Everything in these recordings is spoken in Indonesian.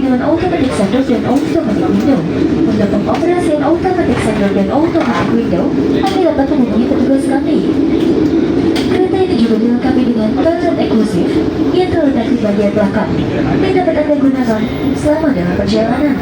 dengan automatic sunroof dan automatic window. Untuk pengoperasian automatic sunroof dan automatic window, Anda dapat menghubungi petugas kami. Kereta ini juga dilengkapi dengan toilet eksklusif yang terletak di bagian belakang dan dapat Anda gunakan selama dalam perjalanan.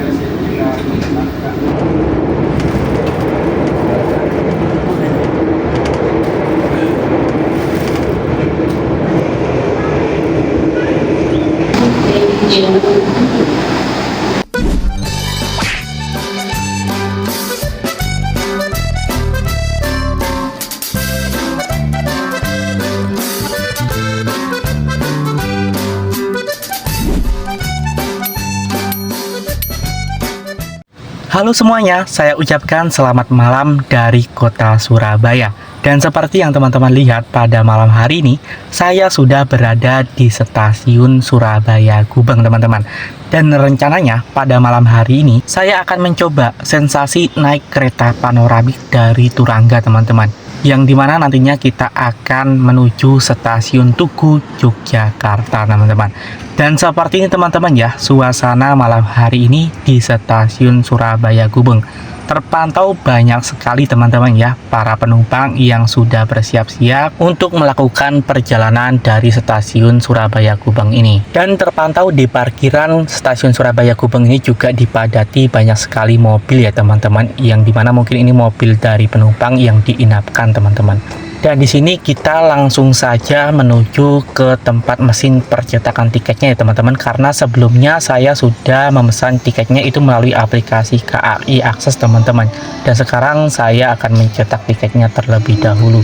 Halo semuanya, saya ucapkan selamat malam dari kota Surabaya. Dan seperti yang teman-teman lihat pada malam hari ini, saya sudah berada di stasiun Surabaya Gubeng teman-teman. Dan rencananya pada malam hari ini, saya akan mencoba sensasi naik kereta panoramik dari Turangga teman-teman. Yang dimana nantinya kita akan menuju stasiun Tugu, Yogyakarta teman-teman. Dan seperti ini teman-teman ya, suasana malam hari ini di stasiun Surabaya Gubeng. Terpantau banyak sekali teman-teman ya, para penumpang yang sudah bersiap-siap untuk melakukan perjalanan dari stasiun Surabaya Gubeng ini. Dan terpantau di parkiran stasiun Surabaya Gubeng ini juga dipadati banyak sekali mobil ya teman-teman, yang dimana mungkin ini mobil dari penumpang yang diinapkan teman-teman. Dan di sini kita langsung saja menuju ke tempat mesin percetakan tiketnya ya teman-teman, karena sebelumnya saya sudah memesan tiketnya itu melalui aplikasi KAI Akses teman-teman. Dan sekarang saya akan mencetak tiketnya terlebih dahulu.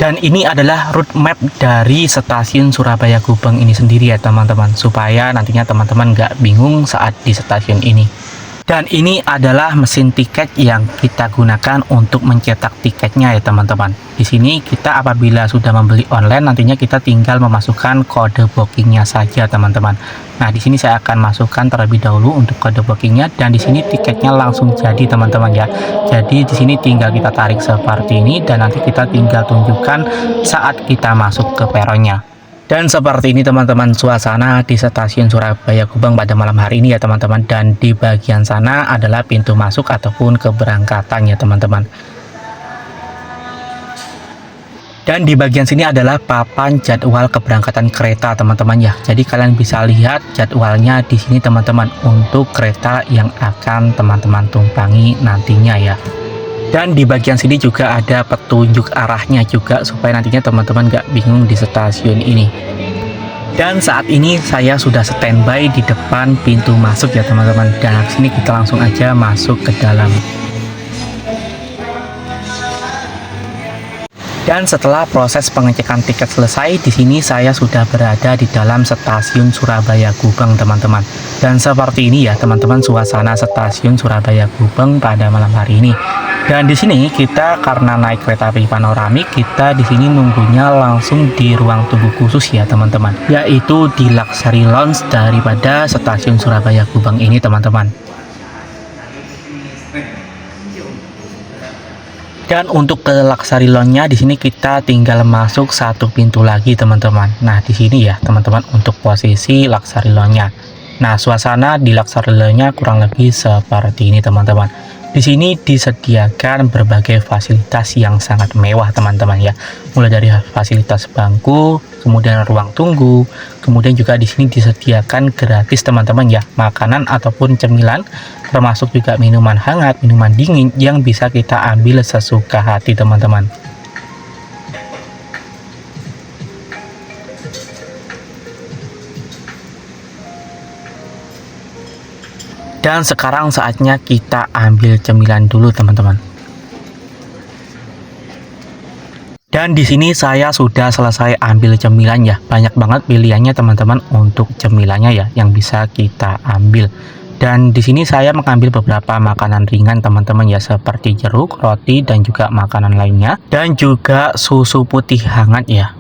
Dan ini adalah route map dari stasiun Surabaya Gubeng ini sendiri ya teman-teman, supaya nantinya teman-teman nggak bingung saat di stasiun ini. Dan ini adalah mesin tiket yang kita gunakan untuk mencetak tiketnya ya teman-teman. Di sini kita apabila sudah membeli online, nantinya kita tinggal memasukkan kode bookingnya saja teman-teman. Nah di sini saya akan masukkan terlebih dahulu untuk kode bookingnya, dan di sini tiketnya langsung jadi teman-teman ya. Jadi di sini tinggal kita tarik seperti ini, dan nanti kita tinggal tunjukkan saat kita masuk ke peronnya. Dan seperti ini teman-teman suasana di stasiun Surabaya Gubeng pada malam hari ini ya teman-teman. Dan di bagian sana adalah pintu masuk ataupun keberangkatan ya teman-teman. Dan di bagian sini adalah papan jadwal keberangkatan kereta teman-teman ya. Jadi kalian bisa lihat jadwalnya di sini teman-teman, untuk kereta yang akan teman-teman tumpangi nantinya ya. Dan di bagian sini juga ada petunjuk arahnya juga, supaya nantinya teman-teman nggak bingung di stasiun ini. Dan saat ini saya sudah standby di depan pintu masuk ya teman-teman. Dan di sini kita langsung aja masuk ke dalam. Dan setelah proses pengecekan tiket selesai, di sini saya sudah berada di dalam stasiun Surabaya Gubeng teman-teman. Dan seperti ini ya teman-teman suasana stasiun Surabaya Gubeng pada malam hari ini. Dan di sini kita karena naik kereta api panoramik, kita di sini nunggunya langsung di ruang tunggu khusus ya teman-teman, yaitu di Luxury Lounge daripada stasiun Surabaya Gubeng ini teman-teman. Dan untuk ke Luxury Lounge-nya di sini kita tinggal masuk satu pintu lagi teman-teman. Nah di sini ya teman-teman untuk posisi Luxury Lounge-nya. Nah suasana di Luxury Lounge-nya kurang lebih seperti ini teman-teman. Di sini disediakan berbagai fasilitas yang sangat mewah teman-teman ya. Mulai dari fasilitas bangku, kemudian ruang tunggu, kemudian juga di sini disediakan gratis teman-teman ya, makanan ataupun cemilan, termasuk juga minuman hangat, minuman dingin yang bisa kita ambil sesuka hati teman-teman. Dan sekarang saatnya kita ambil cemilan dulu teman-teman. Dan di sini saya sudah selesai ambil cemilan ya. Banyak banget pilihannya teman-teman untuk cemilannya ya yang bisa kita ambil. Dan di sini saya mengambil beberapa makanan ringan teman-teman ya, seperti jeruk, roti, dan juga makanan lainnya. Dan juga susu putih hangat ya.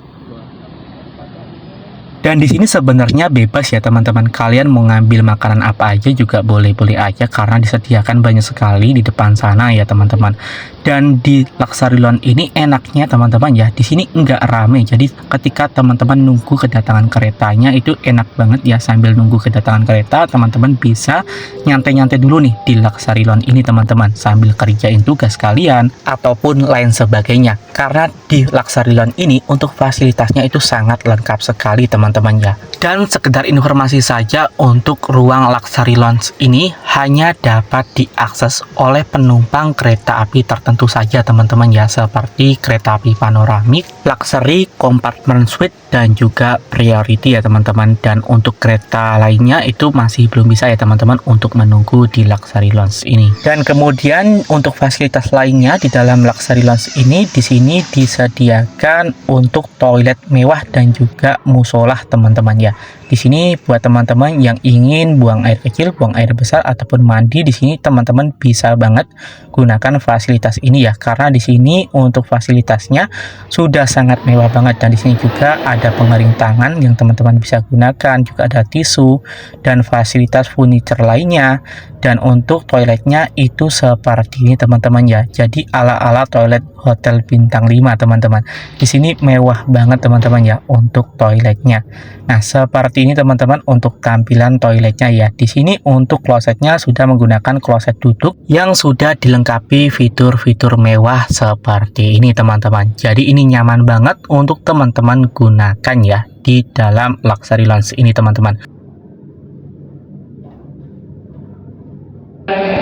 Dan di sini sebenarnya bebas ya teman-teman, kalian mau ngambil makanan apa aja juga boleh-boleh aja karena disediakan banyak sekali di depan sana ya teman-teman. Dan di Luxury Lounge ini enaknya teman-teman ya, di sini nggak rame. Jadi ketika teman-teman nunggu kedatangan keretanya itu enak banget ya, sambil nunggu kedatangan kereta teman-teman bisa nyantai-nyantai dulu nih di Luxury Lounge ini teman-teman, sambil kerjain tugas kalian ataupun lain sebagainya. Karena di Luxury Lounge ini untuk fasilitasnya itu sangat lengkap sekali teman-teman ya. Dan sekedar informasi saja, untuk ruang Luxury Lounge ini hanya dapat diakses oleh penumpang kereta api tertentu saja teman-teman ya, seperti kereta api panoramik, luxury, compartment suite, dan juga priority ya teman-teman. Dan untuk kereta lainnya itu masih belum bisa ya teman-teman untuk menunggu di Luxury Lounge ini. Dan kemudian untuk fasilitas lainnya di dalam Luxury Lounge ini, di sini disediakan untuk toilet mewah dan juga musola teman-teman ya. Di sini buat teman-teman yang ingin buang air kecil, buang air besar ataupun mandi, di sini teman-teman bisa banget gunakan fasilitas ini ya, karena di sini untuk fasilitasnya sudah sangat mewah banget. Dan di sini juga ada pengering tangan yang teman-teman bisa gunakan, juga ada tisu dan fasilitas furniture lainnya. Dan untuk toiletnya itu seperti ini teman-teman ya, jadi ala-ala toilet hotel bintang 5 teman-teman. Di sini mewah banget teman-teman ya untuk toiletnya. Nah, seperti ini teman-teman untuk tampilan toiletnya ya. Di sini untuk klosetnya sudah menggunakan kloset duduk yang sudah dilengkapi fitur-fitur mewah seperti ini teman-teman. Jadi ini nyaman banget untuk teman-teman gunakan ya di dalam Luxury Lounge ini teman-teman.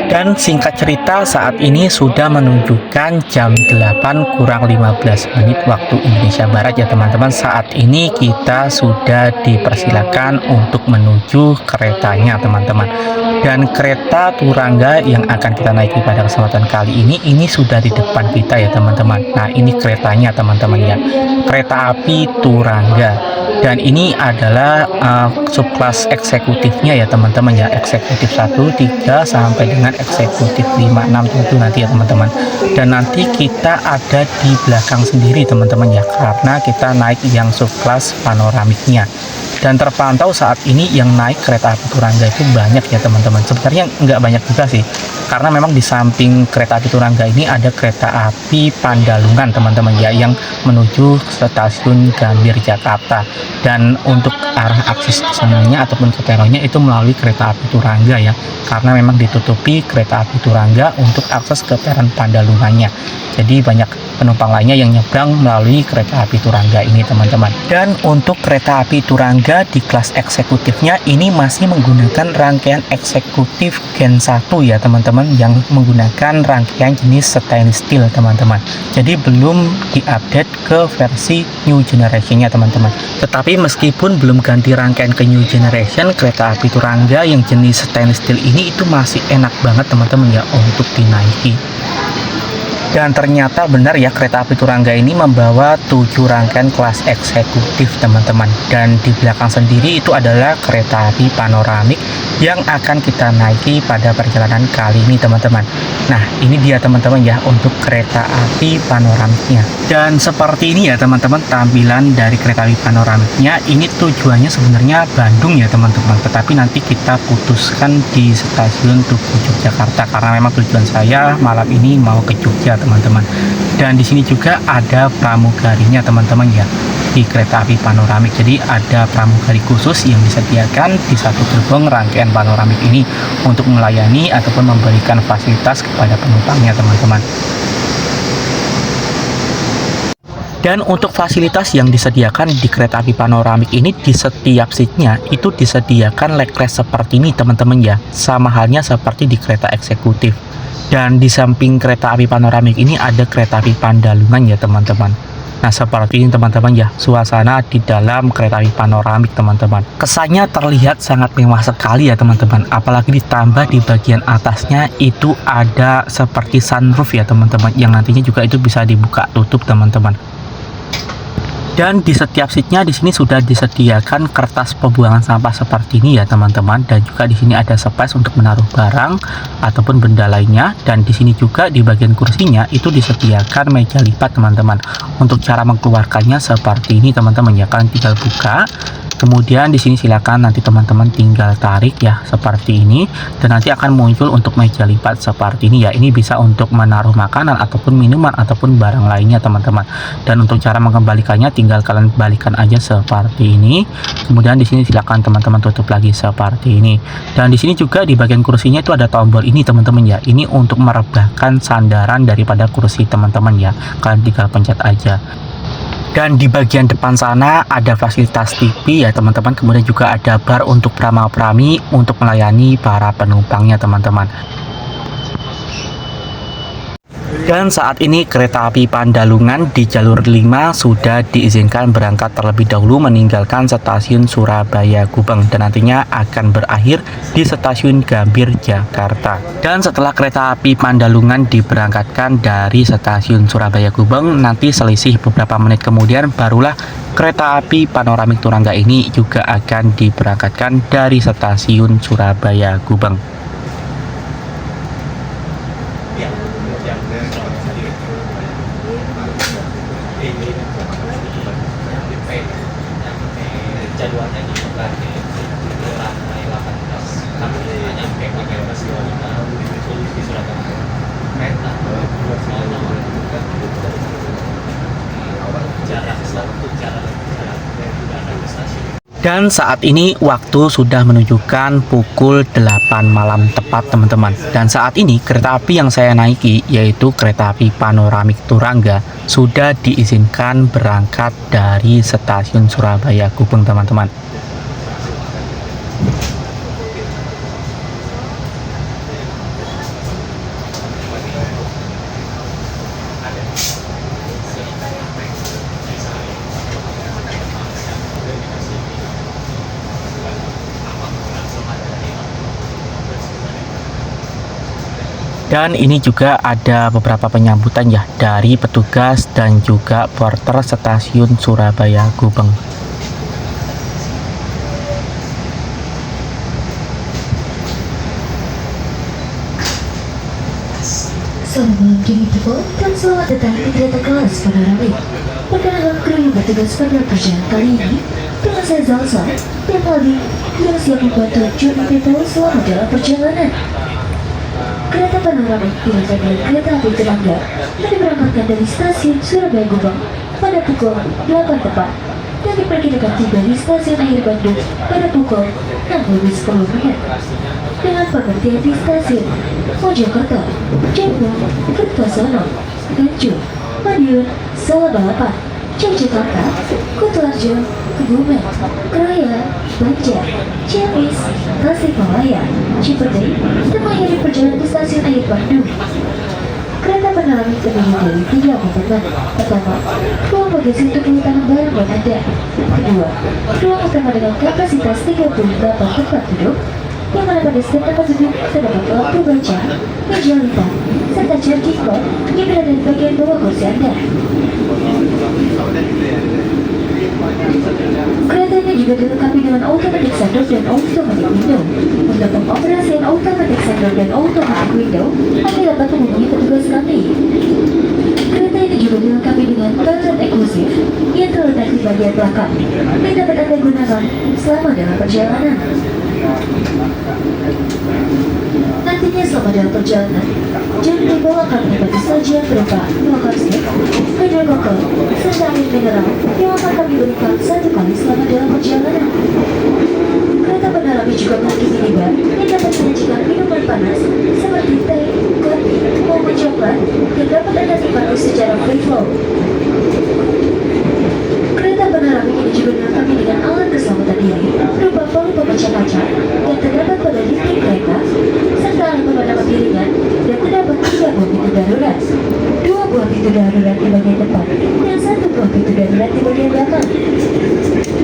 Dan singkat cerita, saat ini sudah menunjukkan jam 8 kurang 15 menit waktu Indonesia Barat ya teman-teman. Saat ini kita sudah dipersilakan untuk menuju keretanya teman-teman. Dan kereta Turangga yang akan kita naiki pada kesempatan kali ini sudah di depan kita ya teman-teman. Nah, ini keretanya teman-teman ya, kereta api Turangga. Dan ini adalah subkelas eksekutifnya ya teman-teman ya, eksekutif 1, 3 sampai dengan eksekutif 5, 6, 7 nanti ya teman-teman. Dan nanti kita ada di belakang sendiri teman-teman ya, karena kita naik yang subkelas panoramiknya. Dan terpantau saat ini yang naik kereta api Turangga itu banyak ya teman-teman. Sebenarnya nggak banyak juga sih, karena memang di samping kereta api Turangga ini ada kereta api Pandalungan teman-teman ya, yang menuju stasiun Gambir Jakarta. Dan untuk arah akses ke sananya ataupun ke peronnya itu melalui kereta api Turangga ya, karena memang ditutupi kereta api Turangga untuk akses ke peron Pandalungannya. Jadi banyak penumpang lainnya yang nyebrang melalui kereta api Turangga ini teman-teman. Dan untuk kereta api Turangga di kelas eksekutifnya ini masih menggunakan rangkaian eksekutif Gen 1 ya teman-teman, yang menggunakan rangkaian jenis stainless steel teman-teman. Jadi belum diupdate ke versi new generation-nya teman-teman. Tetapi meskipun belum ganti rangkaian ke new generation, kereta api Turangga yang jenis stainless steel ini itu masih enak banget teman-teman ya untuk dinaiki. Dan ternyata benar ya, kereta api Turangga ini membawa 7 rangkaian kelas eksekutif teman-teman. Dan di belakang sendiri itu adalah kereta api panoramik yang akan kita naiki pada perjalanan kali ini teman-teman. Nah, ini dia teman-teman ya untuk kereta api panoramiknya. Dan seperti ini ya teman-teman tampilan dari kereta api panoramiknya. Ini tujuannya sebenarnya Bandung ya teman-teman, tetapi nanti kita putuskan di stasiun Tugu Yogyakarta, karena memang tujuan saya malam ini mau ke Jogja teman-teman. Dan di sini juga ada pramugarinya teman-teman ya di kereta api panoramik. Jadi ada pramugari khusus yang disediakan di satu gerbong rangkaian panoramik ini untuk melayani ataupun memberikan fasilitas kepada penumpangnya teman-teman. Dan untuk fasilitas yang disediakan di kereta api panoramik ini, di setiap seatnya itu disediakan leg rest seperti ini teman-teman ya, sama halnya seperti di kereta eksekutif. Dan di samping kereta api panoramik ini ada kereta api Pandalungan ya teman-teman. Nah, seperti ini teman-teman ya suasana di dalam kereta api panoramik teman-teman. Kesannya terlihat sangat mewah sekali ya teman-teman, apalagi ditambah di bagian atasnya itu ada seperti sunroof ya teman-teman, yang nantinya juga itu bisa dibuka tutup teman-teman. Dan di setiap seatnya di sini sudah disediakan kertas pembuangan sampah seperti ini ya teman-teman, dan juga di sini ada space untuk menaruh barang ataupun benda lainnya. Dan di sini juga di bagian kursinya itu disediakan meja lipat teman-teman. Untuk cara mengeluarkannya seperti ini teman-teman ya, kalian tinggal buka Kemudian di sini silakan nanti teman-teman tinggal tarik ya seperti ini, dan nanti akan muncul untuk meja lipat seperti ini ya. Ini bisa untuk menaruh makanan ataupun minuman ataupun barang lainnya teman-teman. Dan untuk cara mengembalikannya tinggal kalian balikan aja seperti ini. Kemudian di sini silakan teman-teman tutup lagi seperti ini. Dan di sini juga di bagian kursinya itu ada tombol ini teman-teman ya. Ini untuk merebahkan sandaran daripada kursi teman-teman ya. Kalian tinggal pencet aja. Dan di bagian depan sana ada fasilitas TV ya teman-teman. Kemudian juga ada bar untuk pramugari untuk melayani para penumpangnya teman-teman. Dan saat ini kereta api Pandalungan di jalur 5 sudah diizinkan berangkat terlebih dahulu meninggalkan stasiun Surabaya Gubeng, dan nantinya akan berakhir di stasiun Gambir, Jakarta. Dan setelah kereta api Pandalungan diberangkatkan dari stasiun Surabaya Gubeng, nanti selisih beberapa menit kemudian barulah kereta api Panoramik Turangga ini juga akan diberangkatkan dari stasiun Surabaya Gubeng. Jadwalnya di Bekasi lantai 18 kami nyampe pakai 12.25 di Surabaya kereta jarak satu jarak dari stasiun. Dan saat ini waktu sudah menunjukkan pukul 8 malam tepat teman-teman. Dan saat ini kereta api yang saya naiki yaitu kereta api Panoramik Turangga sudah diizinkan berangkat dari stasiun Surabaya Gubeng teman-teman. Dan ini juga ada beberapa penyambutan ya dari petugas dan juga porter stasiun Surabaya Gubeng. Selamat malam Jimmy People dan selamat datang di kereta kelas Panoramik. Perkenalkan kru yang bertugas pada perjalanan kali ini dengan saya Zalsa dan Aldi yang siap membantu Jimmy People selama dalam perjalanan. Kereta Panoramik dirangkai dari kereta api Turangga dan diberangkatkan dari stasiun Surabaya Gubeng pada pukul 8 tepat dan diperkirakan tiba di stasiun akhir Bandung pada pukul 6:10 dengan pengertian di stasiun Mojokerto, Jepang, Kertosono, Ganjuk, Madiun, Salabalapan, Yogyakarta, Kutoarjo, Kebumen, Kraya, Banjar, Ciamis, Tasikmalaya, Cipete, dan mengakhiri perjalanan ke stasiun akhir Bandung. Kereta Panoramik terdiri dari 3 kompartemen. Pertama, ruang bagasi untuk penyimpanan barang dan Anda. Kedua, ruang utama dengan kapasitas 38 tempat duduk, yang mana pada setiap tempat duduk terdapat lampu baca, meja lipat, serta charging port yang berada di bagian bawah kursi Anda. Kereta ini juga dilengkapi dengan automatic sunroof dan automatic window. Untuk pengoperasian automatic sunroof dan automatic window, Anda dapat menghubungi petugas kami. Kereta ini juga dilengkapi dengan toilet eksklusif yang terletak di bagian belakang dan dapat Anda gunakan selama dalam perjalanan. Nantinya selama dalam perjalanan, Jimmy People akan menikmati sajian berupa makan steak, hidrokokol, serta air mineral yang akan kami berikan 1 kali selama dalam perjalanan. Kereta Panoramik juga memiliki minibar yang dapat menyajikan minuman panas seperti teh, kopi, maupun coklat yang dapat Anda nikmati secara free flow. Kereta Panoramik ini juga dilengkapi dengan alat keselamatan diri berupa volume pemecah kaca yang terdapat pada dinding kereta, serta alat pemadaman ringan, dan terdapat 3 buah pintu darurat, 2 buah pintu darurat di bagian depan, dan 1 buah pintu darurat di bagian belakang.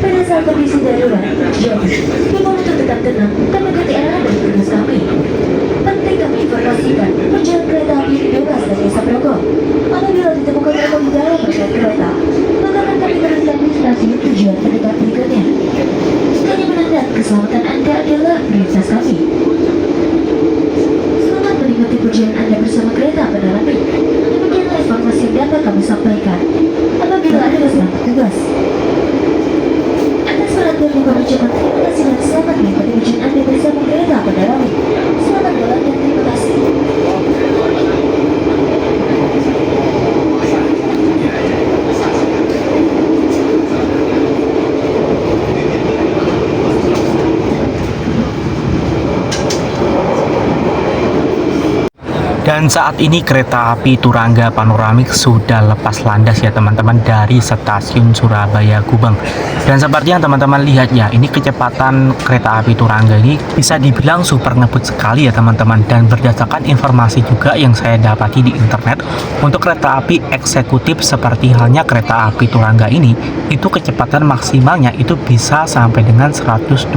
Pada saat kondisi darurat, jadi diimbau untuk tetap tenang dan mengikuti arahan dari petugas kami. Penting kami informasikan, perjalanan kereta api bebas dari asap rokok. Apabila ditemukan rokok di dalam perjalanan kereta, maka akan kami berhenti di stasiun tujuan terdekat berikutnya. Kenyamanan keselamatan Anda adalah prioritas kami. Selamat menikmati perjalanan Anda bersama kereta Panoramik. Demikianlah informasi yang dapat kami sampaikan. Apabila ada masalah petugas, atas perhatian Dan saat ini kereta api Turangga Panoramik sudah lepas landas ya teman-teman dari stasiun Surabaya Gubeng. Dan seperti yang teman-teman lihat ya, ini kecepatan kereta api Turangga ini bisa dibilang super ngebut sekali ya teman-teman. Dan berdasarkan informasi juga yang saya dapati di internet, untuk kereta api eksekutif seperti halnya kereta api Turangga ini, itu kecepatan maksimalnya itu bisa sampai dengan 120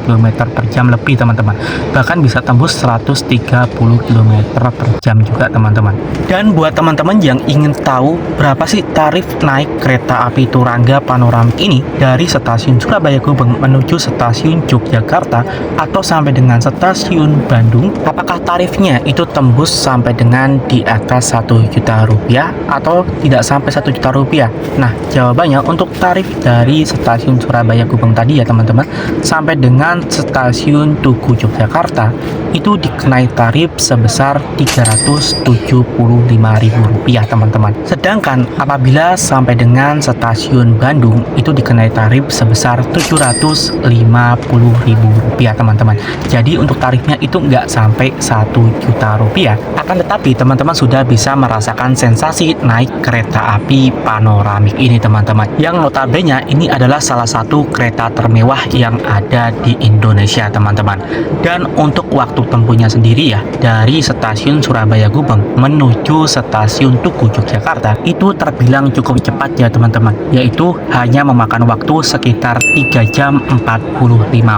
km per jam lebih teman-teman. Bahkan bisa tembus 130 km per jam juga teman-teman. Dan buat teman-teman yang ingin tahu berapa sih tarif naik kereta api Turangga Panoramik ini dari stasiun Surabaya Gubeng menuju stasiun Yogyakarta atau sampai dengan stasiun Bandung, apakah tarifnya itu tembus sampai dengan di atas 1 juta rupiah atau tidak sampai 1 juta rupiah? Nah, jawabannya untuk tarif dari stasiun Surabaya Gubeng tadi ya teman-teman, sampai dengan stasiun Tugu Yogyakarta itu dikenai tarif sebesar Rp375.000 teman-teman. Sedangkan apabila sampai dengan stasiun Bandung itu dikenai tarif sebesar Rp750.000 teman-teman. Jadi untuk tarifnya itu nggak sampai 1 juta rupiah. Akan tetapi teman-teman sudah bisa merasakan sensasi naik kereta api panoramik ini teman-teman. Yang notabene ini adalah salah satu kereta termewah yang ada di Indonesia teman-teman. Dan untuk waktu tempuhnya sendiri ya, dari stasiun Surabaya Gubeng menuju stasiun Tugu Yogyakarta itu terbilang cukup cepat ya teman-teman, yaitu hanya memakan waktu sekitar 3 jam 45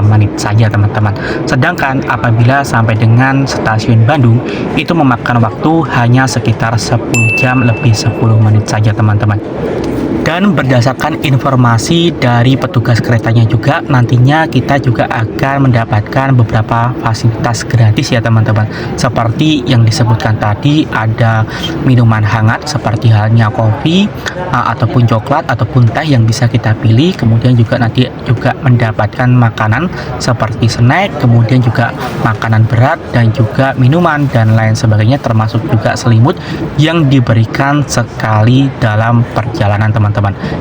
menit saja teman-teman. Sedangkan apabila sampai dengan stasiun Bandung itu memakan waktu hanya sekitar 10 jam lebih 10 menit saja teman-teman. Dan berdasarkan informasi dari petugas keretanya juga, nantinya kita juga akan mendapatkan beberapa fasilitas gratis ya teman-teman. Seperti yang disebutkan tadi, ada minuman hangat seperti halnya kopi ataupun coklat ataupun teh yang bisa kita pilih. Kemudian juga nanti juga mendapatkan makanan seperti snack, kemudian juga makanan berat dan juga minuman dan lain sebagainya, termasuk juga selimut yang diberikan sekali dalam perjalanan teman-teman.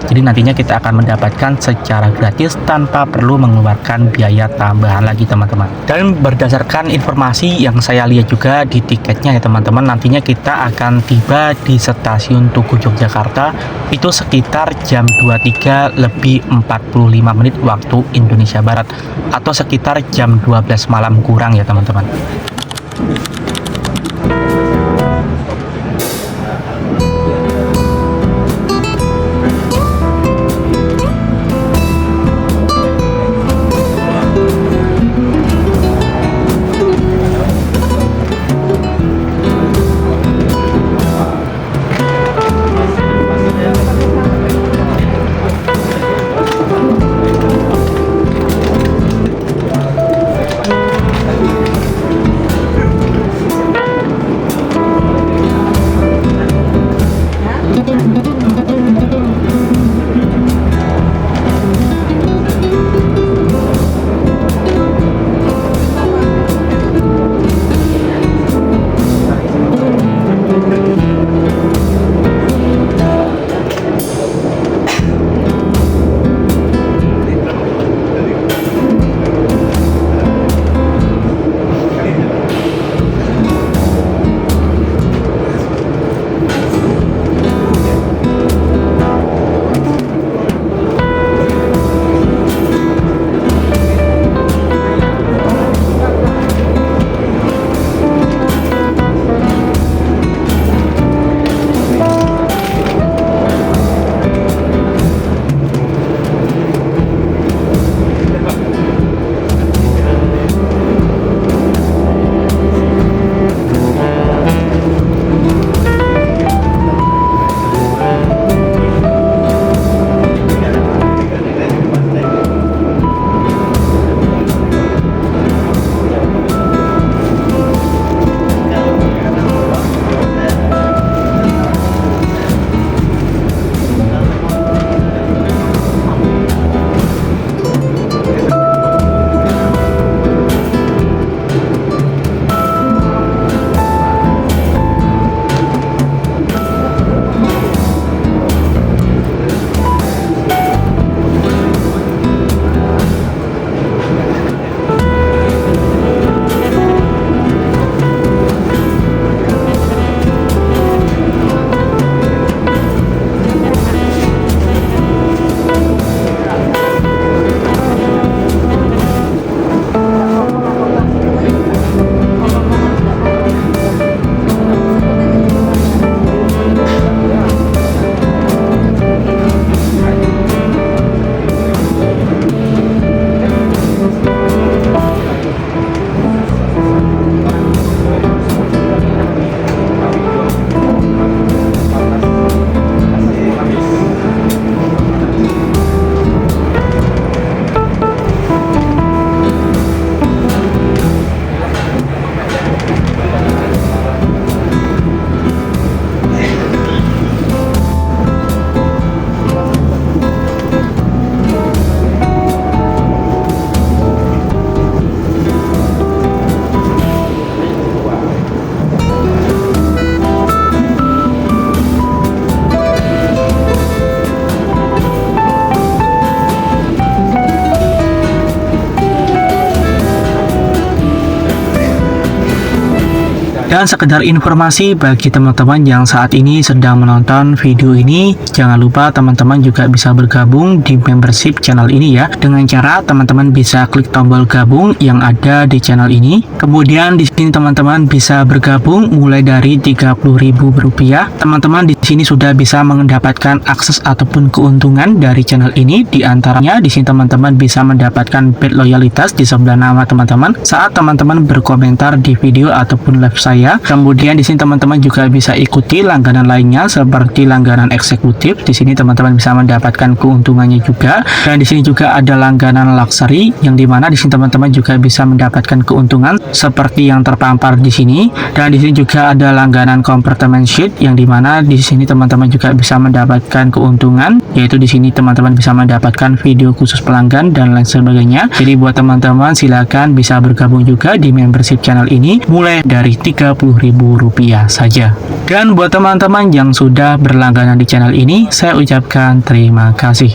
Jadi nantinya kita akan mendapatkan secara gratis tanpa perlu mengeluarkan biaya tambahan lagi teman-teman. Dan berdasarkan informasi yang saya lihat juga di tiketnya ya teman-teman, nantinya kita akan tiba di stasiun Tugu Yogyakarta itu sekitar jam 23 lebih 45 menit waktu Indonesia Barat atau sekitar jam 12 malam kurang ya teman-teman. Dan sekedar informasi bagi teman-teman yang saat ini sedang menonton video ini, jangan lupa teman-teman juga bisa bergabung di membership channel ini ya. Dengan cara teman-teman bisa klik tombol gabung yang ada di channel ini. Kemudian di sini teman-teman bisa bergabung mulai dari Rp30.000. Teman-teman di sini sudah bisa mendapatkan akses ataupun keuntungan dari channel ini. Di antaranya di sini teman-teman bisa mendapatkan badge loyalitas di sebelah nama teman-teman saat teman-teman berkomentar di video ataupun live saya. Kemudian di sini teman-teman juga bisa ikuti langganan lainnya seperti langganan eksekutif. Di sini teman-teman bisa mendapatkan keuntungannya juga. Dan di sini juga ada langganan luxury yang dimana di sini teman-teman juga bisa mendapatkan keuntungan seperti yang terpampar di sini. Dan di sini juga ada langganan compartment sheet yang dimana di sini teman-teman juga bisa mendapatkan keuntungan, yaitu di sini teman-teman bisa mendapatkan video khusus pelanggan dan lain sebagainya. Jadi buat teman-teman silakan bisa bergabung juga di membership channel ini mulai dari Rp30.000 saja. Dan buat teman-teman yang sudah berlangganan di channel ini, saya ucapkan terima kasih.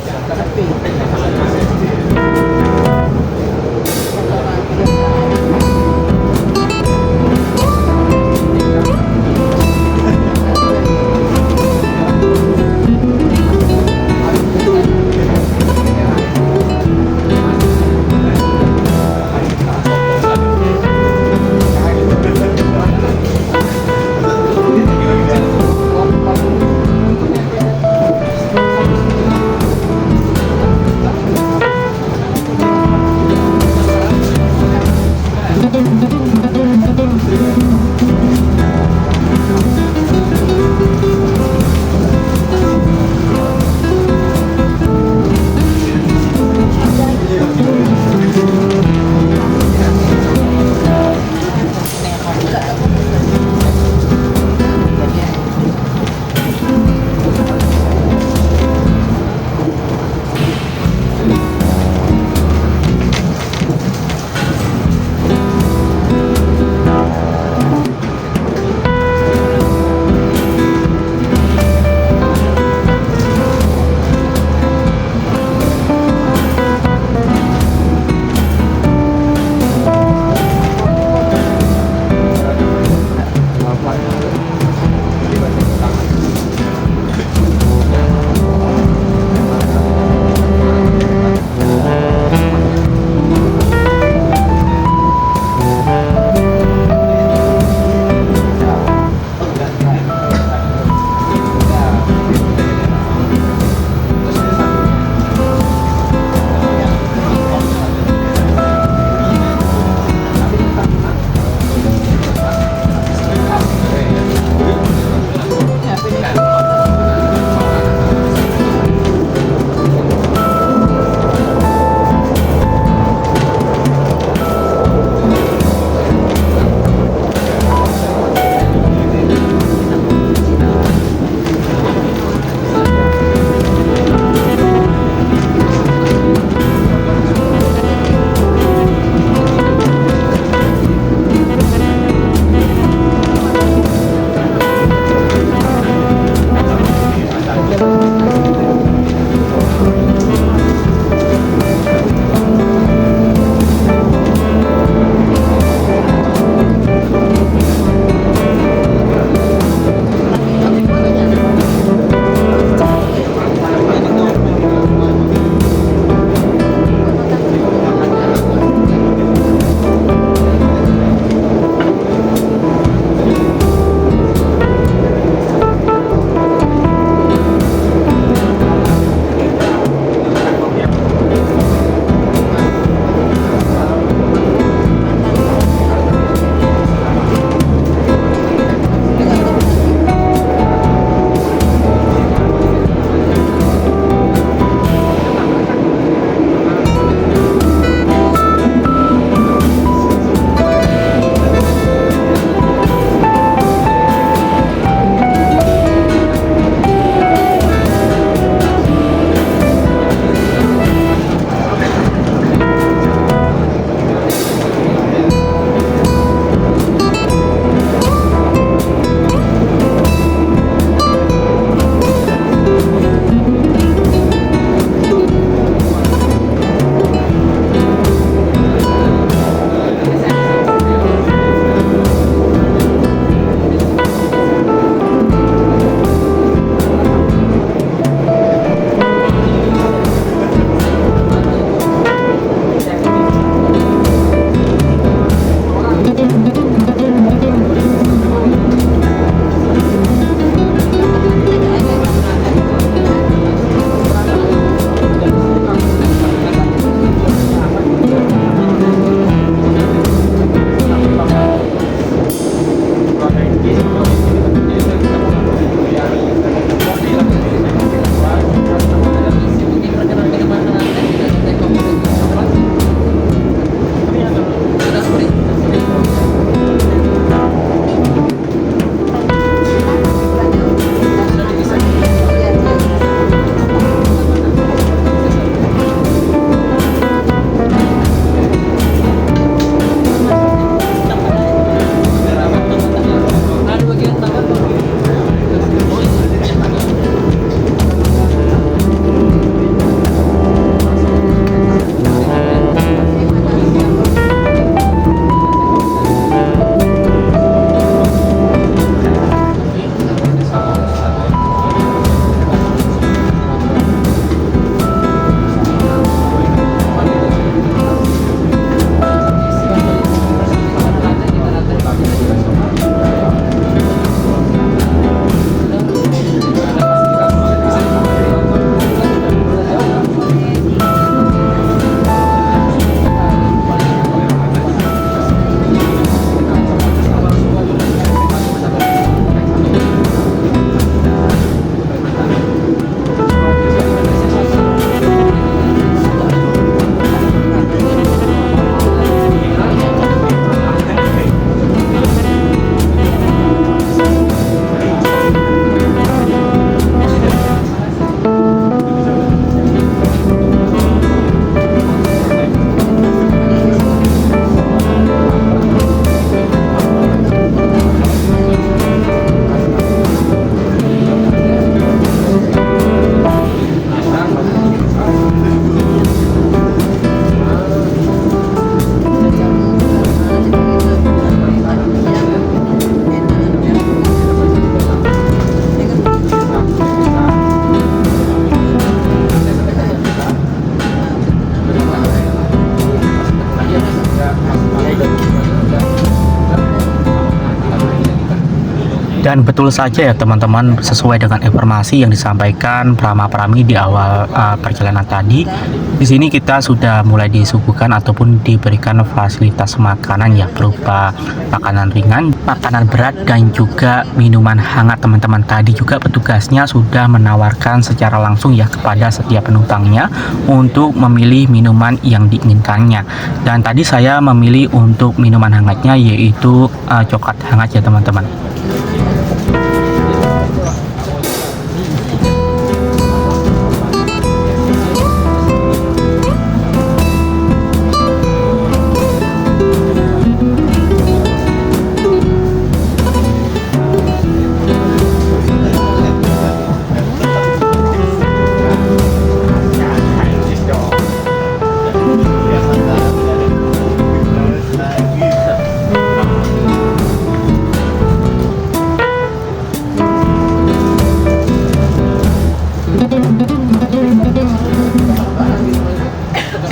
Dan betul saja ya teman-teman, sesuai dengan informasi yang disampaikan Prama Prami di awal perjalanan tadi. Di sini kita sudah mulai disuguhkan ataupun diberikan fasilitas makanan ya, berupa makanan ringan, makanan berat, dan juga minuman hangat teman-teman. Tadi juga petugasnya sudah menawarkan secara langsung ya kepada setiap penumpangnya untuk memilih minuman yang diinginkannya. Dan tadi saya memilih untuk minuman hangatnya yaitu coklat hangat ya teman-teman.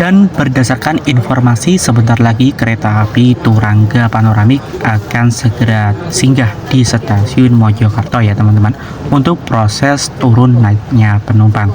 Dan berdasarkan informasi, sebentar lagi kereta api Turangga Panoramik akan segera singgah di stasiun Mojokerto ya teman-teman, untuk proses turun naiknya penumpang.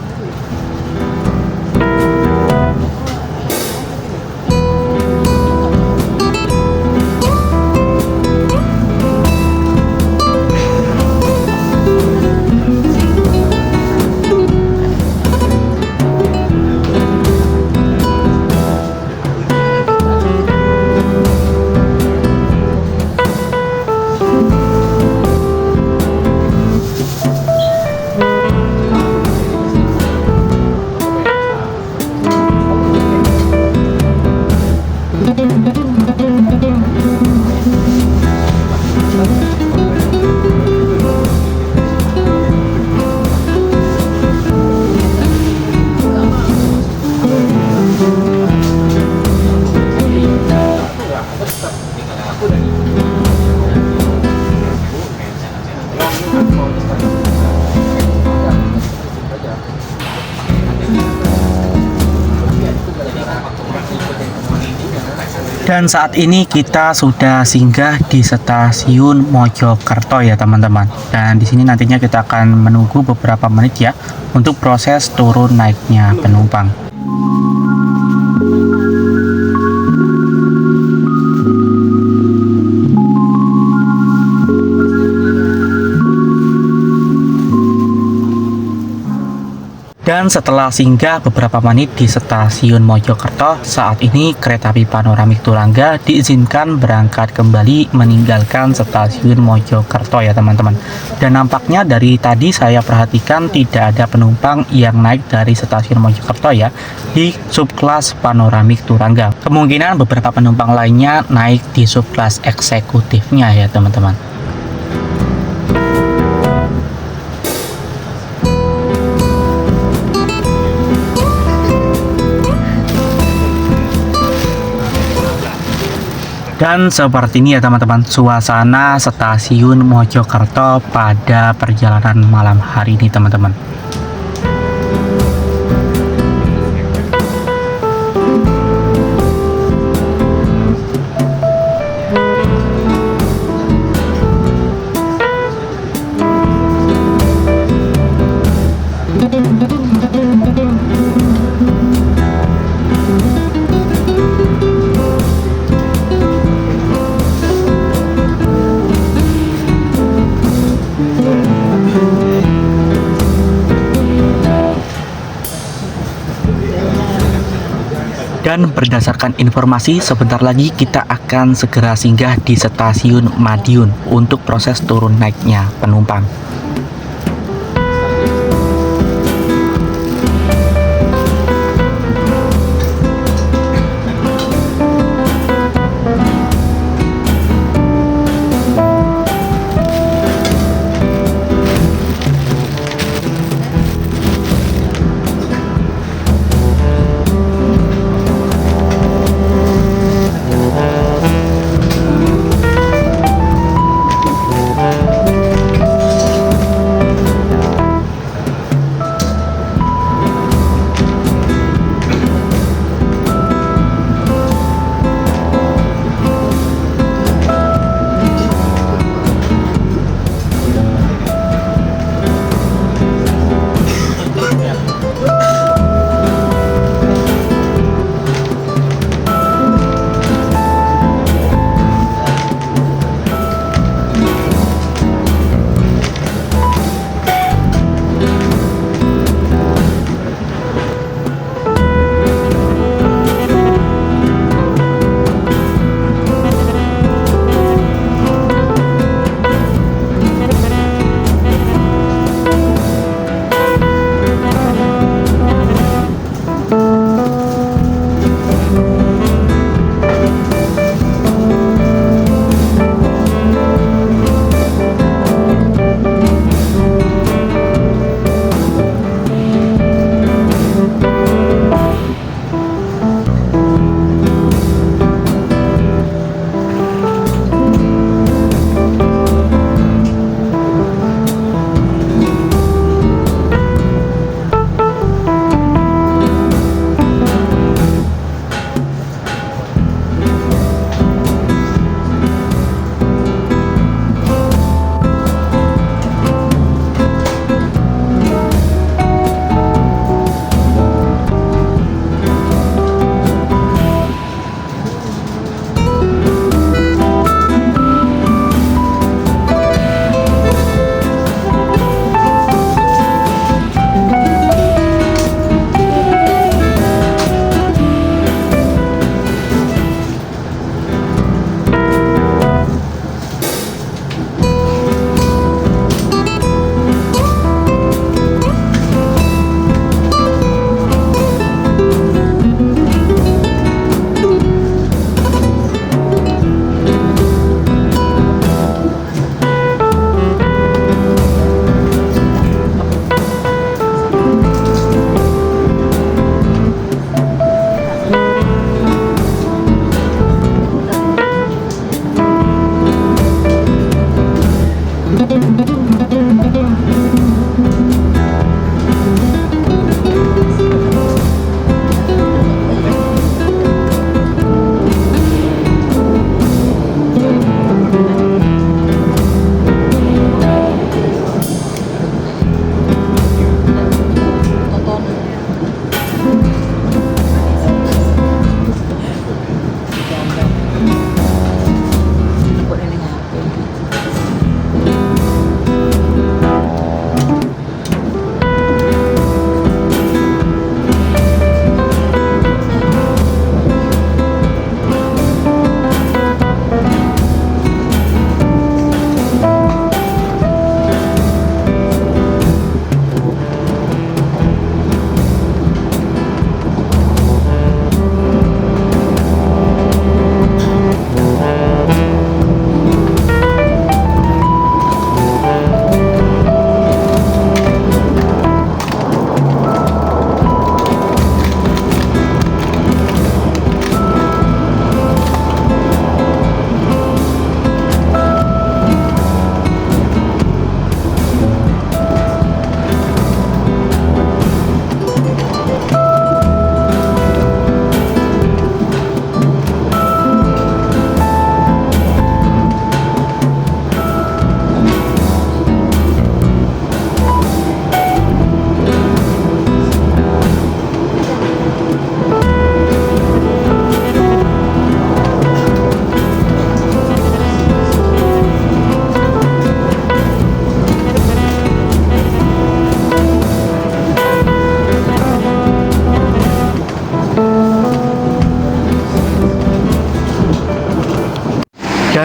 Dan saat ini kita sudah singgah di stasiun Mojokerto ya teman-teman. Dan di sini nantinya kita akan menunggu beberapa menit ya untuk proses turun naiknya penumpang. Dan setelah singgah beberapa menit di stasiun Mojokerto, saat ini kereta api panoramik Turangga diizinkan berangkat kembali meninggalkan stasiun Mojokerto ya teman-teman. Dan nampaknya dari tadi saya perhatikan tidak ada penumpang yang naik dari stasiun Mojokerto ya di subkelas panoramik Turangga. Kemungkinan beberapa penumpang lainnya naik di subkelas eksekutifnya ya teman-teman. Dan seperti ini ya teman-teman suasana stasiun Mojokerto pada perjalanan malam hari ini teman-teman. Dan berdasarkan informasi, sebentar lagi kita akan segera singgah di stasiun Madiun untuk proses turun naiknya penumpang.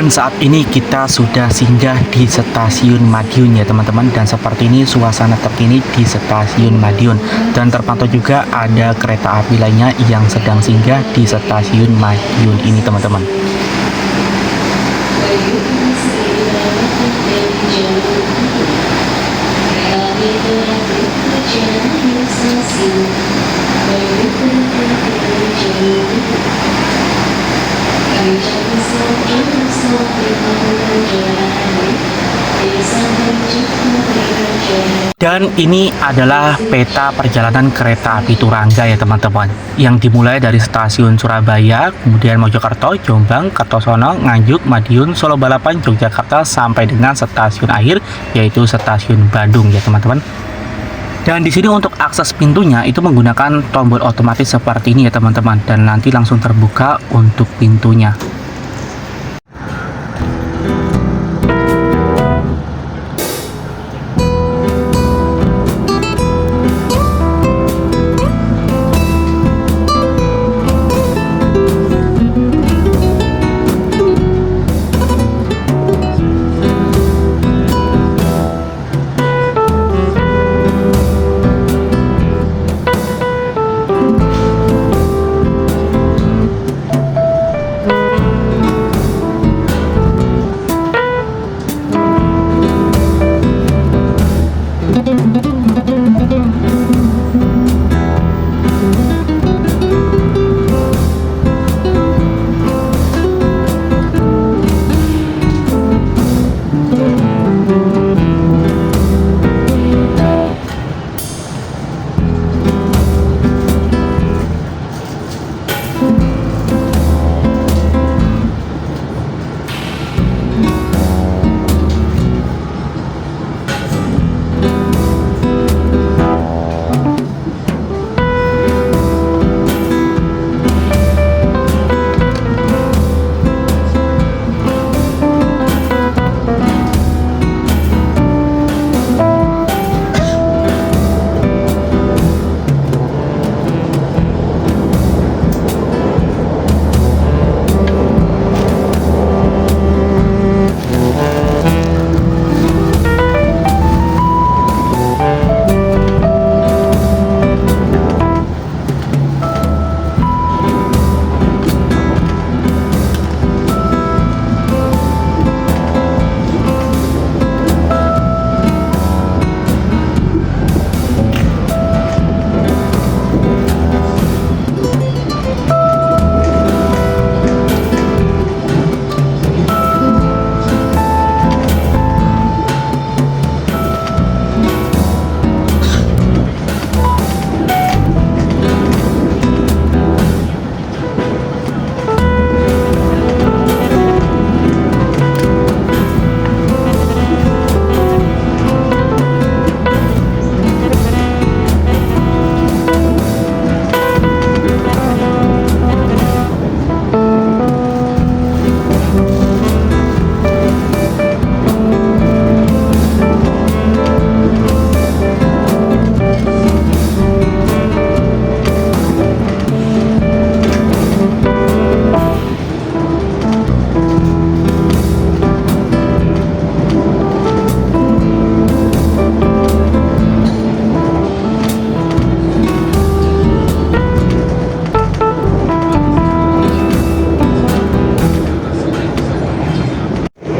Dan saat ini kita sudah singgah di stasiun Madiun ya teman-teman. Dan seperti ini suasana terkini di stasiun Madiun. Dan terpantau juga ada kereta api lainnya yang sedang singgah di stasiun Madiun ini teman-teman. Dan ini adalah peta perjalanan kereta api Turangga ya teman-teman, yang dimulai dari stasiun Surabaya, kemudian Mojokerto, Jombang, Kertosono, Nganjuk, Madiun, Solo Balapan, Yogyakarta sampai dengan stasiun akhir yaitu stasiun Bandung ya teman-teman. Dan di sini untuk akses pintunya itu menggunakan tombol otomatis seperti ini ya teman-teman, dan nanti langsung terbuka untuk pintunya.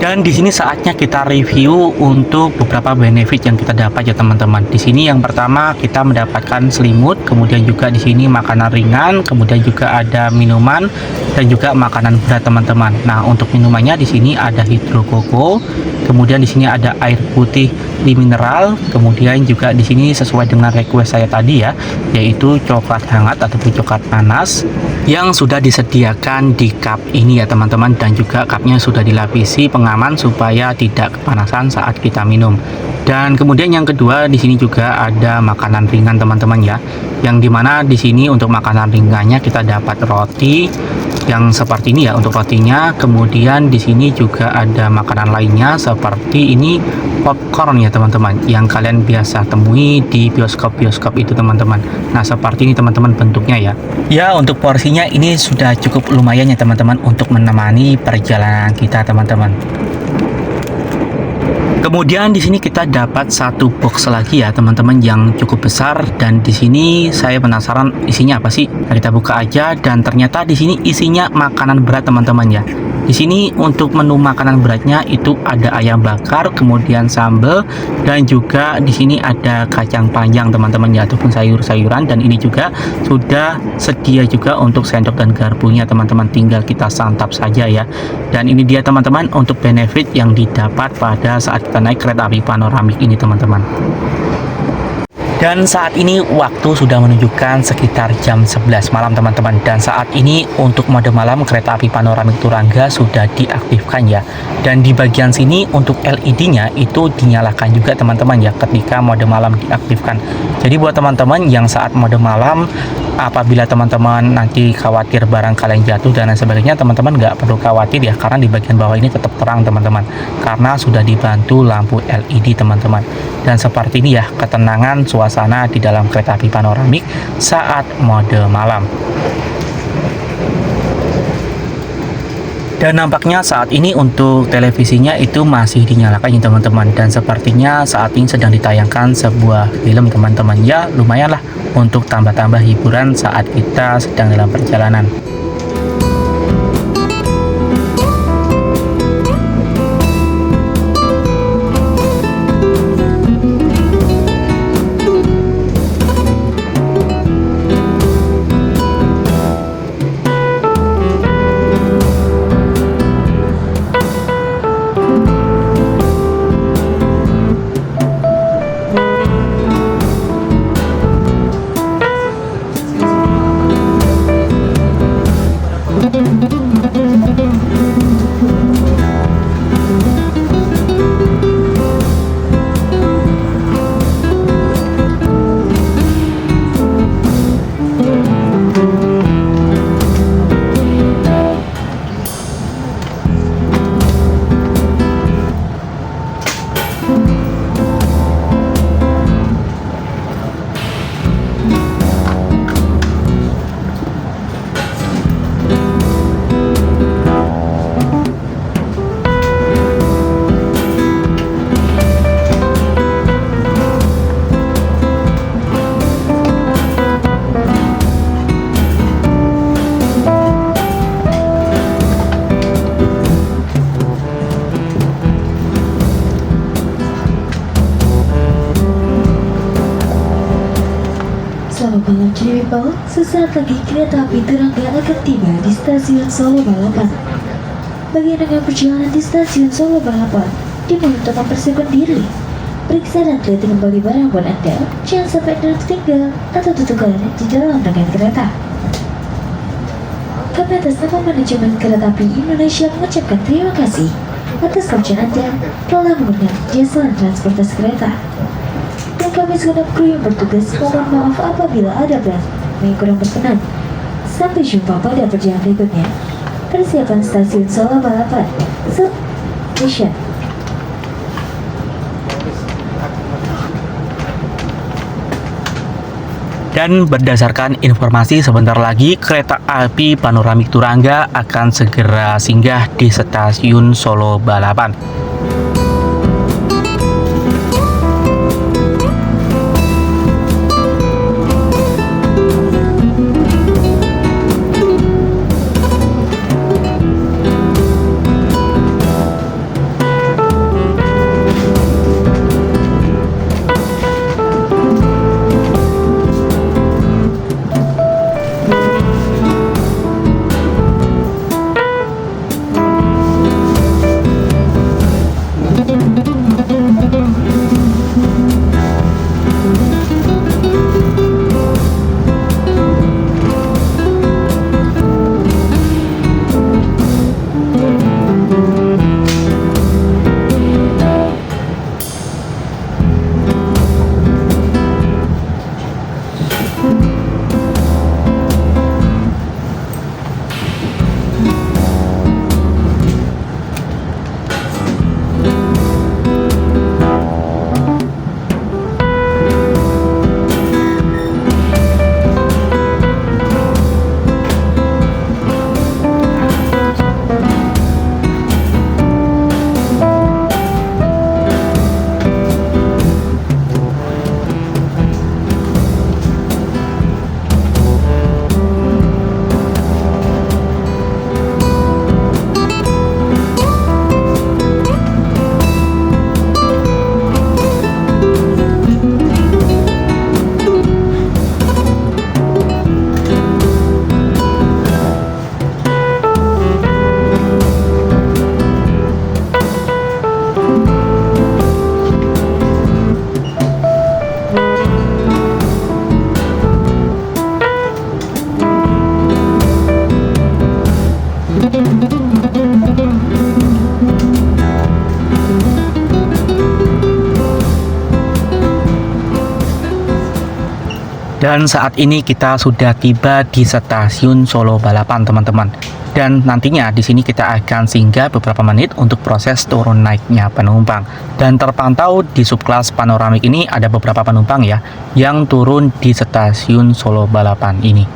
Dan di sini saatnya kita review untuk beberapa benefit yang kita dapat ya teman-teman. Di sini yang pertama kita mendapatkan selimut, kemudian juga di sini makanan ringan, kemudian juga ada minuman dan juga makanan berat teman-teman. Nah, untuk minumannya di sini ada Hidro Koko, kemudian di sini ada air putih mineral, kemudian juga di sini sesuai dengan request saya tadi ya, yaitu coklat hangat ataupun coklat panas yang sudah disediakan di cup ini ya teman-teman, dan juga cupnya sudah dilapisi pengaman supaya tidak kepanasan saat kita minum. Dan kemudian yang kedua di sini juga ada makanan ringan teman-teman ya, yang dimana di sini untuk makanan ringannya kita dapat roti, yang seperti ini ya untuk rotinya. Kemudian di sini juga ada makanan lainnya seperti ini, popcorn ya teman-teman, yang kalian biasa temui di bioskop-bioskop itu teman-teman. Nah seperti ini teman-teman bentuknya ya. Ya untuk porsinya ini sudah cukup lumayan ya teman-teman untuk menemani perjalanan kita teman-teman. Kemudian di sini kita dapat satu box lagi ya teman-teman yang cukup besar, dan di sini saya penasaran isinya apa sih. Nah, kita buka aja dan ternyata di sini isinya makanan berat teman-teman ya. Di sini untuk menu makanan beratnya itu ada ayam bakar, kemudian sambal, dan juga di sini ada kacang panjang teman-teman ya, ataupun sayur-sayuran, dan ini juga sudah sedia juga untuk sendok dan garpunya teman-teman, tinggal kita santap saja ya. Dan ini dia teman-teman untuk benefit yang didapat pada saat kita naik kereta api panoramik ini teman-teman. Dan saat ini waktu sudah menunjukkan sekitar jam 11 malam teman-teman. Dan saat ini untuk mode malam kereta api panoramik Turangga sudah diaktifkan ya. Dan di bagian sini untuk LED-nya itu dinyalakan juga teman-teman ya ketika mode malam diaktifkan. Jadi buat teman-teman yang saat mode malam, apabila teman-teman nanti khawatir barang kalian jatuh dan lain sebagainya, teman-teman nggak perlu khawatir ya, karena di bagian bawah ini tetap terang teman-teman, karena sudah dibantu lampu LED teman-teman. Dan seperti ini ya ketenangan suasana di dalam kereta api panoramik saat mode malam. Dan nampaknya saat ini untuk televisinya itu masih dinyalakan ya teman-teman. Dan sepertinya saat ini sedang ditayangkan sebuah film teman-teman. Ya lumayan lah untuk tambah-tambah hiburan saat kita sedang dalam perjalanan. Selamat malam People, sesaat lagi kereta api Turangga akan tiba di stasiun Solo Balapan. Bagi dengan perjalanan di stasiun Solo Balapan, dimohon untuk mempersiapkan diri. Periksa dan teliti kembali barang buat Anda, jangan sampai Anda tertinggal atau tertukar di dalam rangkaian kereta. Kami atas nama manajemen kereta api Indonesia mengucapkan terima kasih atas kerjaan Anda telah menggunakan jasa transportasi kereta. Dan kami segenap kru yang bertugas mohon maaf apabila ada berat yang kurang berkenan. Sampai jumpa pada perjalanan berikutnya. Persiapan stasiun Solo Balapan. Station. Dan berdasarkan informasi sebentar lagi kereta api panoramik Turangga akan segera singgah di stasiun Solo Balapan. Dan saat ini kita sudah tiba di stasiun Solo Balapan, teman-teman. Dan nantinya di sini kita akan singgah beberapa menit untuk proses turun naiknya penumpang. Dan terpantau di subkelas panoramik ini ada beberapa penumpang ya yang turun di stasiun Solo Balapan ini.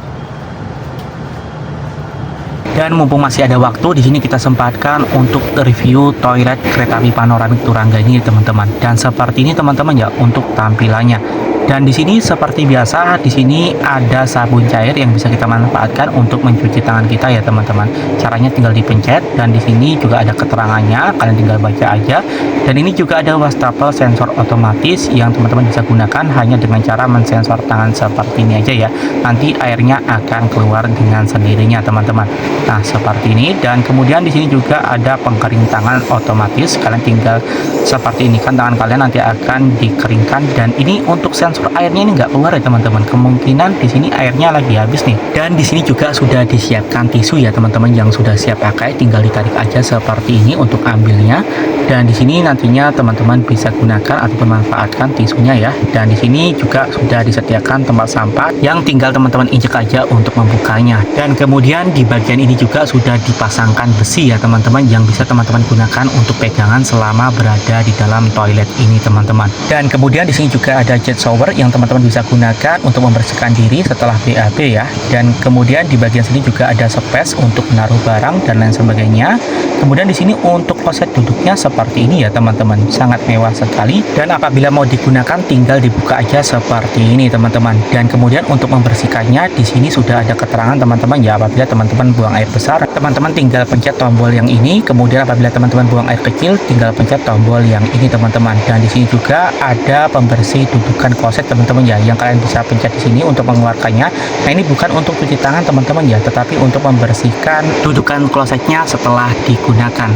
Dan mumpung masih ada waktu, di sini kita sempatkan untuk review toilet kereta api panoramik Turangga ini, teman-teman. Dan seperti ini, teman-teman ya, untuk tampilannya. Dan di sini seperti biasa, di sini ada sabun cair yang bisa kita manfaatkan untuk mencuci tangan kita ya, teman-teman. Caranya tinggal dipencet, dan di sini juga ada keterangannya, kalian tinggal baca aja. Dan ini juga ada wastafel sensor otomatis yang teman-teman bisa gunakan hanya dengan cara mensensor tangan seperti ini aja ya. Nanti airnya akan keluar dengan sendirinya, teman-teman. Nah, seperti ini. Dan kemudian di sini juga ada pengering tangan otomatis. Kalian tinggal seperti ini kan, tangan kalian nanti akan dikeringkan. Dan ini untuk sensor airnya ini nggak keluar ya, teman-teman. Kemungkinan di sini airnya lagi habis nih. Dan di sini juga sudah disiapkan tisu ya, teman-teman, yang sudah siap pakai. Tinggal ditarik aja seperti ini untuk ambilnya. Dan di sini nantinya teman-teman bisa gunakan atau memanfaatkan tisunya ya. Dan di sini juga sudah disediakan tempat sampah yang tinggal teman-teman injek aja untuk membukanya. Dan kemudian di bagian ini juga sudah dipasangkan besi ya, teman-teman, yang bisa teman-teman gunakan untuk pegangan selama berada di dalam toilet ini, teman-teman. Dan kemudian di sini juga ada jet shower yang teman-teman bisa gunakan untuk membersihkan diri setelah BAB ya. Dan kemudian di bagian sini juga ada space untuk menaruh barang dan lain sebagainya. Kemudian di sini untuk kloset duduknya seperti ini ya, teman-teman, sangat mewah sekali. Dan apabila mau digunakan tinggal dibuka aja seperti ini, teman-teman. Dan kemudian untuk membersihkannya di sini sudah ada keterangan, teman-teman ya. Apabila teman-teman buang air besar, teman-teman tinggal pencet tombol yang ini. Kemudian apabila teman-teman buang air kecil, tinggal pencet tombol yang ini, teman-teman. Dan di sini juga ada pembersih dudukan kloset, teman-teman ya, yang kalian bisa pencet di sini untuk mengeluarkannya. Nah, ini bukan untuk cuci tangan, teman-teman ya, tetapi untuk membersihkan dudukan klosetnya setelah digunakan.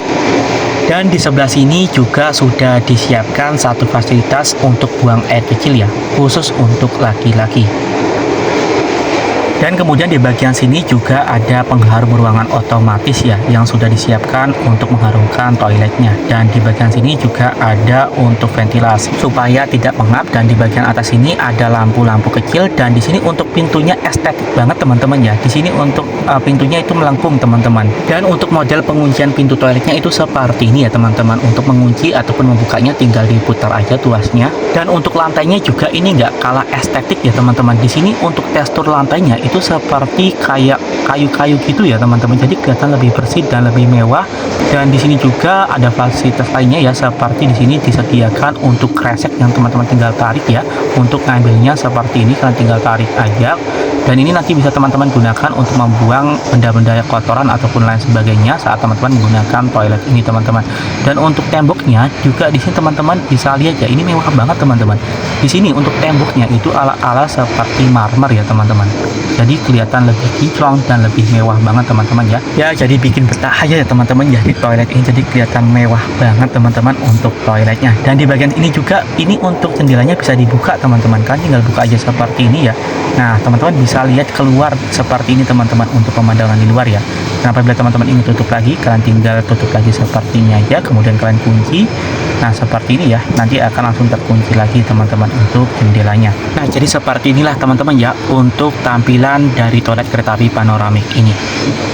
Dan di sebelah sini juga sudah disiapkan satu fasilitas untuk buang air kecil ya, khusus untuk laki-laki. Dan kemudian di bagian sini juga ada pengharum ruangan otomatis ya, yang sudah disiapkan untuk mengharumkan toiletnya. Dan di bagian sini juga ada untuk ventilasi supaya tidak pengap. Dan di bagian atas ini ada lampu-lampu kecil. Dan di sini untuk pintunya estetik banget, teman-teman ya. Di sini untuk pintunya itu melengkung, teman-teman. Dan untuk model penguncian pintu toiletnya itu seperti ini ya, teman-teman. Untuk mengunci ataupun membukanya tinggal diputar aja tuasnya. Dan untuk lantainya juga ini nggak kalah estetik ya, teman-teman. Di sini untuk tekstur lantainya itu seperti kayak kayu-kayu gitu ya, teman-teman. Jadi kelihatan lebih bersih dan lebih mewah. Dan di sini juga ada fasilitas lainnya ya, seperti di sini disediakan untuk kresek yang teman-teman tinggal tarik ya. Untuk ngambilnya seperti ini, kalian tinggal tarik aja. Dan ini nanti bisa teman-teman gunakan untuk membuang benda-benda kotoran ataupun lain sebagainya saat teman-teman menggunakan toilet ini, teman-teman. Dan untuk temboknya juga di sini teman-teman bisa lihat ya, ini mewah banget, teman-teman. Di sini untuk temboknya itu ala-ala seperti marmer ya, teman-teman. Jadi kelihatan lebih kinclong dan lebih mewah banget, teman-teman ya. Ya, jadi bikin betah aja ya, teman-teman ya, di toilet ini. Jadi kelihatan mewah banget, teman-teman, untuk toiletnya. Dan di bagian ini juga ini untuk jendelanya bisa dibuka, teman-teman. Kan tinggal buka aja seperti ini ya. Nah, teman-teman bisa lihat keluar seperti ini, teman-teman, untuk pemandangan di luar ya. Nah, apabila teman-teman ingin tutup lagi, kalian tinggal tutup lagi seperti ini aja. Kemudian kalian kunci. Nah, seperti ini ya. Nanti akan langsung terkunci lagi, teman-teman, untuk jendelanya. Nah, jadi seperti inilah, teman-teman ya, untuk tampilan dari toilet kereta api panoramik ini.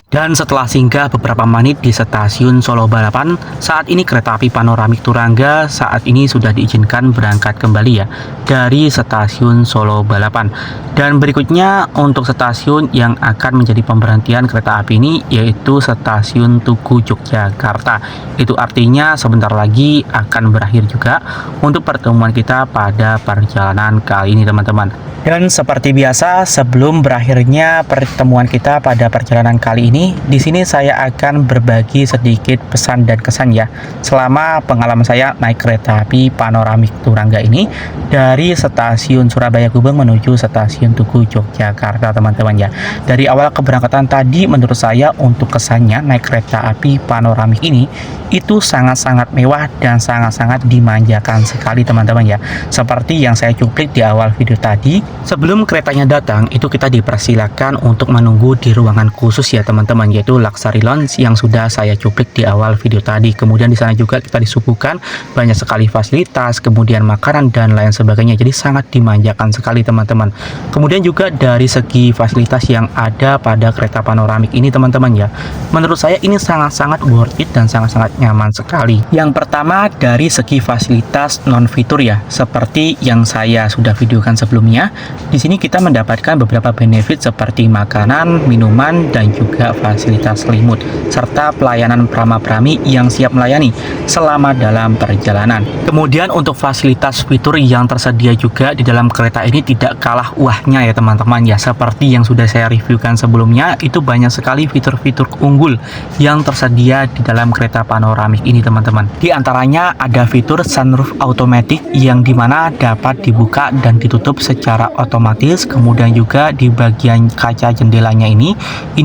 Dan setelah singgah beberapa menit di stasiun Solo Balapan, saat ini kereta api panoramik Turangga saat ini sudah diizinkan berangkat kembali ya dari stasiun Solo Balapan. Dan berikutnya untuk stasiun yang akan menjadi pemberhentian kereta api ini yaitu stasiun Tugu Yogyakarta. Itu artinya sebentar lagi akan berakhir juga untuk pertemuan kita pada perjalanan kali ini, teman-teman. Dan seperti biasa, sebelum berakhirnya pertemuan kita pada perjalanan kali ini, di sini saya akan berbagi sedikit pesan dan kesan ya selama pengalaman saya naik kereta api panoramik Turangga ini dari stasiun Surabaya Gubeng menuju stasiun Tugu Yogyakarta, teman-teman ya. Dari awal keberangkatan tadi, menurut saya untuk kesannya naik kereta api panoramik ini itu sangat-sangat mewah dan sangat-sangat dimanjakan sekali, teman-teman ya. Seperti yang saya cuplik di awal video tadi, sebelum keretanya datang itu kita dipersilakan untuk menunggu di ruangan khusus ya, teman-teman. teman-teman, yaitu luxury lounge yang sudah saya cuplik di awal video tadi. Kemudian di sana juga kita disuguhkan banyak sekali fasilitas, kemudian makanan dan lain sebagainya. Jadi sangat dimanjakan sekali teman-teman. Kemudian juga dari segi fasilitas yang ada pada kereta panoramik ini teman-teman ya, menurut saya ini sangat-sangat worth it dan sangat-sangat nyaman sekali. Yang pertama dari segi fasilitas non fitur ya, seperti yang saya sudah videokan sebelumnya. Di sini kita mendapatkan beberapa benefit seperti makanan, minuman, dan juga fasilitas selimut serta pelayanan prama-prami yang siap melayani selama dalam perjalanan. Kemudian untuk fasilitas fitur yang tersedia juga di dalam kereta ini tidak kalah wahnya ya teman-teman ya, seperti yang sudah saya reviewkan sebelumnya. Itu banyak sekali fitur-fitur unggul yang tersedia di dalam kereta panoramik ini teman-teman. Di antaranya ada fitur sunroof automatic yang dimana dapat dibuka dan ditutup secara otomatis. Kemudian juga di bagian kaca jendelanya ini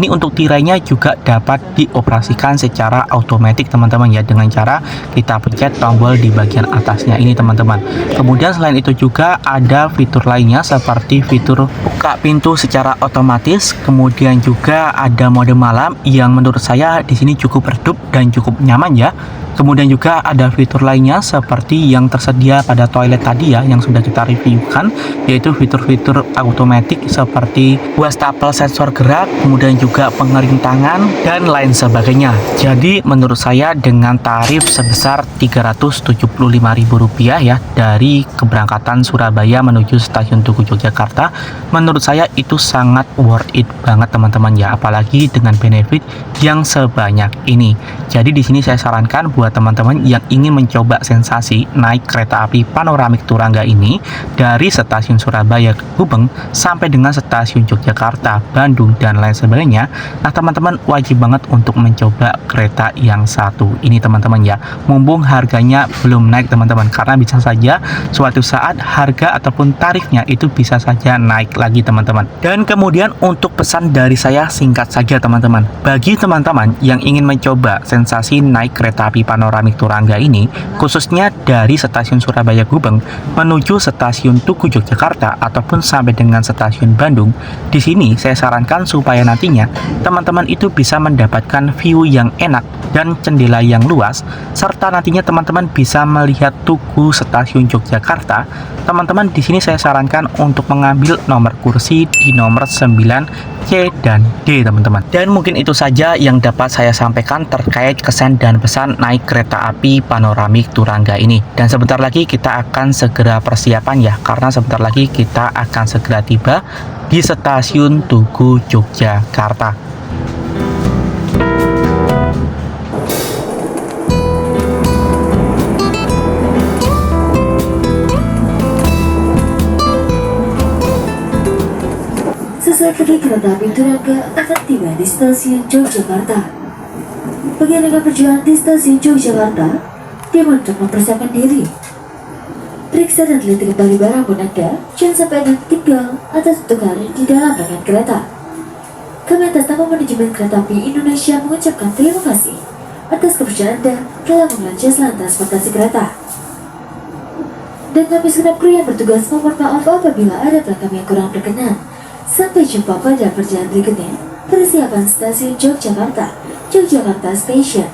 untuk tirainya juga dapat dioperasikan secara otomatis teman-teman ya, dengan cara kita pencet tombol di bagian atasnya ini teman-teman. Kemudian selain itu juga ada fitur lainnya seperti fitur buka pintu secara otomatis. Kemudian juga ada mode malam yang menurut saya di sini cukup redup dan cukup nyaman ya. Kemudian juga ada fitur lainnya seperti yang tersedia pada toilet tadi ya, yang sudah kita reviewkan, yaitu fitur-fitur otomatis seperti wastafel sensor gerak, kemudian juga pengering tangan dan lain sebagainya. Jadi menurut saya dengan tarif sebesar Rp375.000 ya dari keberangkatan Surabaya menuju stasiun Tugu Yogyakarta, menurut saya itu sangat worth it banget teman-teman ya, apalagi dengan benefit yang sebanyak ini. Jadi di sini saya sarankan buat teman-teman yang ingin mencoba sensasi naik kereta api panoramik Turangga ini dari stasiun Surabaya ke Gubeng sampai dengan stasiun Yogyakarta, Bandung dan lain sebagainya. Nah teman-teman wajib banget untuk mencoba kereta yang satu ini teman-teman ya, mumpung harganya belum naik teman-teman, karena bisa saja suatu saat harga ataupun tarifnya itu bisa saja naik lagi teman-teman. Dan kemudian untuk pesan dari saya singkat saja teman-teman, bagi teman-teman yang ingin mencoba sensasi naik kereta api panoramik Turangga ini, khususnya dari stasiun Surabaya Gubeng menuju stasiun Tugu Yogyakarta ataupun sampai dengan stasiun Bandung, di sini saya sarankan supaya nantinya teman-teman itu bisa mendapatkan view yang enak dan jendela yang luas, serta nantinya teman-teman bisa melihat Tugu stasiun Yogyakarta. Teman-teman di sini saya sarankan untuk mengambil nomor kursi di nomor 9, C dan D teman-teman. Dan mungkin itu saja yang dapat saya sampaikan terkait kesan dan pesan naik kereta api panoramik Turangga ini. Dan sebentar lagi kita akan segera persiapan ya, karena sebentar lagi kita akan segera tiba di stasiun Tugu Yogyakarta. Sesaat lagi kereta api Turangga akan tiba di stasiun Yogyakarta. Bagi Anda yang berjalan di stasiun Yogyakarta, dimohon untuk mempersiapkan diri. Periksa dan teliti kembali barang pun Anda, jangan sampai Anda tinggal atau tertukar di dalam rangkaian kereta. Kami atas nama manajemen kereta api Indonesia mengucapkan terima kasih atas kepercayaan Anda dalam mengelola jasa transportasi kereta. Dan kami segenap kru yang bertugas mohon maaf apabila ada pelanggan yang kurang berkenan. Sampai jumpa pada perjalanan berikutnya. Persiapan stasiun Yogyakarta, Yogyakarta Station.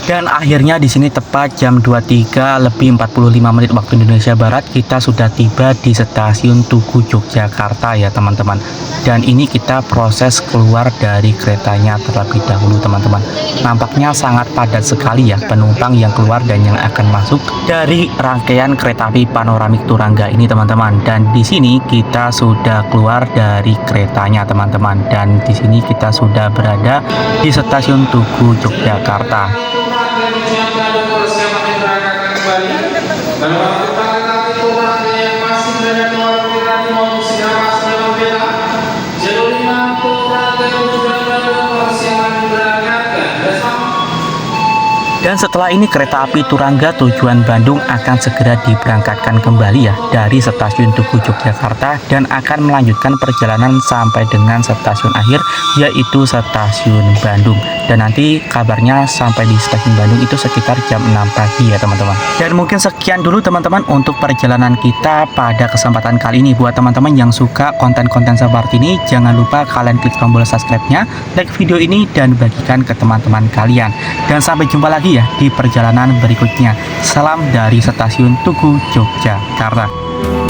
Dan akhirnya di sini tepat jam 23 lebih 45 menit waktu Indonesia Barat kita sudah tiba di stasiun Tugu Yogyakarta ya teman-teman. Dan ini kita proses keluar dari keretanya terlebih dahulu teman-teman. Nampaknya sangat padat sekali ya penumpang yang keluar dan yang akan masuk dari rangkaian kereta api panoramik Turangga ini teman-teman. Dan di sini kita sudah keluar dari keretanya teman-teman. Dan di sini kita sudah berada di stasiun Tugu Yogyakarta. Dan setelah ini kereta api Turangga tujuan Bandung akan segera diberangkatkan kembali ya dari stasiun Tugu Yogyakarta dan akan melanjutkan perjalanan sampai dengan stasiun akhir yaitu stasiun Bandung. Dan nanti kabarnya sampai di stasiun Bandung itu sekitar jam 6 pagi ya teman-teman. Dan mungkin sekian dulu teman-teman untuk perjalanan kita pada kesempatan kali ini. Buat teman-teman yang suka konten-konten seperti ini, jangan lupa kalian klik tombol subscribe-nya, like video ini dan bagikan ke teman-teman kalian. Dan sampai jumpa lagi ya di perjalanan berikutnya. Salam dari stasiun Tugu Yogyakarta.